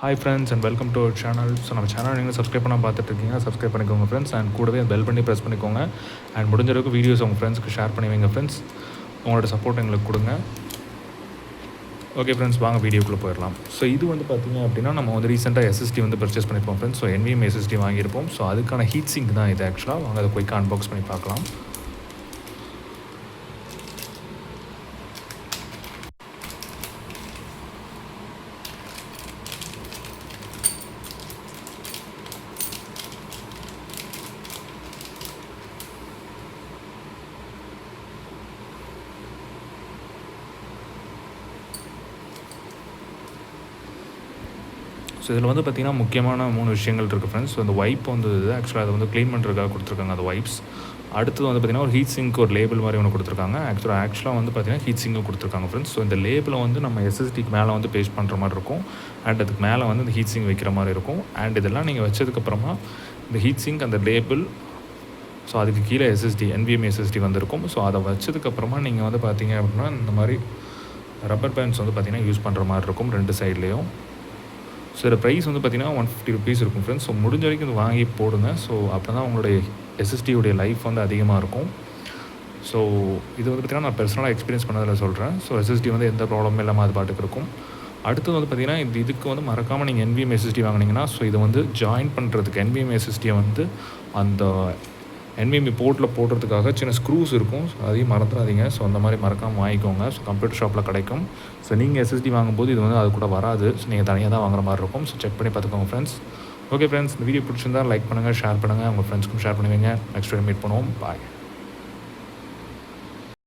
Hi friends and welcome to our channel. So நம்ம channel நீங்கள் subscribe பண்ண பார்த்துட்ருக்கீங்க, சப்ஸ்கிரைப் பண்ணிக்கோங்க ஃப்ரெண்ட்ஸ். அண்ட் கூடவே பெல் பண்ணி ப்ரெஸ் பண்ணிக்கோங்க. அண்ட் முடிஞ்ச அளவுக்கு வீடியோஸ் உங்கள் ஃப்ரெண்ட்ஸ்க்கு ஷேர் பண்ணி வைங்க ஃப்ரெண்ட்ஸ். உங்களோட சப்போர்ட் எங்களுக்கு கொடுங்க. ஓகே ஃப்ரெண்ட்ஸ், வாங்க வீடியோக்குள்ளே போயிடலாம். ஸோ இது வந்து பார்த்திங்க அப்படின்னா நம்ம வந்து ரீசெண்டாக எஸ்எஸ்டி வந்து பர்ச்சேஸ் பண்ணியிருப்போம் ஃப்ரெண்ட்ஸ். ஸோ Nvme SSD வாங்கியிருப்போம். ஸோ அதுக்கான ஹீட் சிங்க் தான் இது ஆக்சுவலாக. வாங்க அதை குயிக்காக அன்பாக்ஸ் பண்ணி பார்க்கலாம். ஸோ இதில் வந்து பார்த்திங்கன்னா முக்கியமான 3 விஷயங்கள் இருக்குது ஃப்ரெண்ட்ஸ். ஸோ இந்த வைப் வந்து ஆக்சுவலாக அதை வந்து க்ளீன் பண்ணுறதுக்காக கொடுத்துருக்காங்க அந்த வைப்ஸ். அடுத்தது வந்து பார்த்திங்கன்னா ஒரு ஹீட் சிங்க் ஒரு லேபிள் மாதிரி ஒன்று கொடுத்துருக்காங்க. ஆக்சுவலாக வந்து பார்த்திங்கன்னா ஹீட் சிங்கும் கொடுத்துருக்காங்க ஃப்ரெண்ட்ஸ். ஸோ இந்த லேபிளை வந்து நம்ம எஸ்எஸ்டிக்கு மேலே வந்து பேஸ்ட் பண்ணுற மாதிரி இருக்கும். அண்ட் அதுக்கு மேலே வந்து இந்த ஹீட் சிங்க் வைக்கிற மாதிரி இருக்கும். அண்ட் இதெல்லாம் நீங்கள் வச்சதுக்கப்புறமா இந்த ஹீட் சிங்க் அந்த லேபிள், ஸோ அதுக்கு கீழே Nvme SSD வந்திருக்கும். ஸோ அதை வச்சதுக்கப்புறமா நீங்கள் வந்து பார்த்திங்க அப்படின்னா இந்த மாதிரி ரப்பர் பேண்ட்ஸ் வந்து பார்த்திங்கன்னா யூஸ் பண்ணுற மாதிரி இருக்கும் 2 சைட்லேயும். ஸோ இதோட ப்ரைஸ் வந்து பார்த்திங்கன்னா $150 இருக்கும் ஃப்ரெண்ட்ஸ். ஸோ முடிஞ்ச வரைக்கும் இது வாங்கி போடுங்க. ஸோ அப்போ தான் உங்களுடைய எஸ்எஸ்டியோடைய லைஃப் வந்து அதிகமாக இருக்கும். ஸோ இது வந்து பார்த்திங்கன்னா நான் பர்சனலாக எக்ஸ்பீரியன்ஸ் பண்ணதில் சொல்கிறேன். ஸோ எஸ்எஸ்டி வந்து எந்த ப்ராப்ளமும் இல்லாமல் அது பாட்டுக்கு இருக்கும். அடுத்தது வந்து பார்த்திங்கன்னா இதுக்கு வந்து மறக்காமல் நீங்கள் Nvme SSD வாங்கினீங்கன்னா ஸோ இதை வந்து ஜாயின் பண்ணுறதுக்கு Nvme SSDயை வந்து அந்த Nvme போர்ட்டில் போடுறதுக்காக சின்ன ஸ்க்ரூஸ் இருக்கும். ஸோ அதையும் மறந்துடாதீங்க. ஸோ அந்த மாதிரி மறக்காமல் வாங்கிக்கோங்க. ஸோ கம்ப்யூட்டர் ஷாப்பில் கிடைக்கும். ஸோ நீங்கள் எஸ்எஸ்டி வாங்கும்போது இது வந்து அது கூட வராது. ஸோ நீங்கள் தனியாக தான் வாங்குற மாதிரி இருக்கும். ஸோ செக் பண்ணி பார்த்துக்கோங்க ஃப்ரெண்ட்ஸ். ஓகே ஃப்ரெண்ட்ஸ், இந்த வீடியோ பிடிச்சிருந்தா லைக் பண்ணுங்கள், ஷேர் பண்ணுங்கள், உங்கள் ஃப்ரெண்ட்ஸ்க்கும் ஷேர் பண்ணுவீங்க. நெக்ஸ்ட் வீடியோ மீட் பண்ணுவோம். பாய்.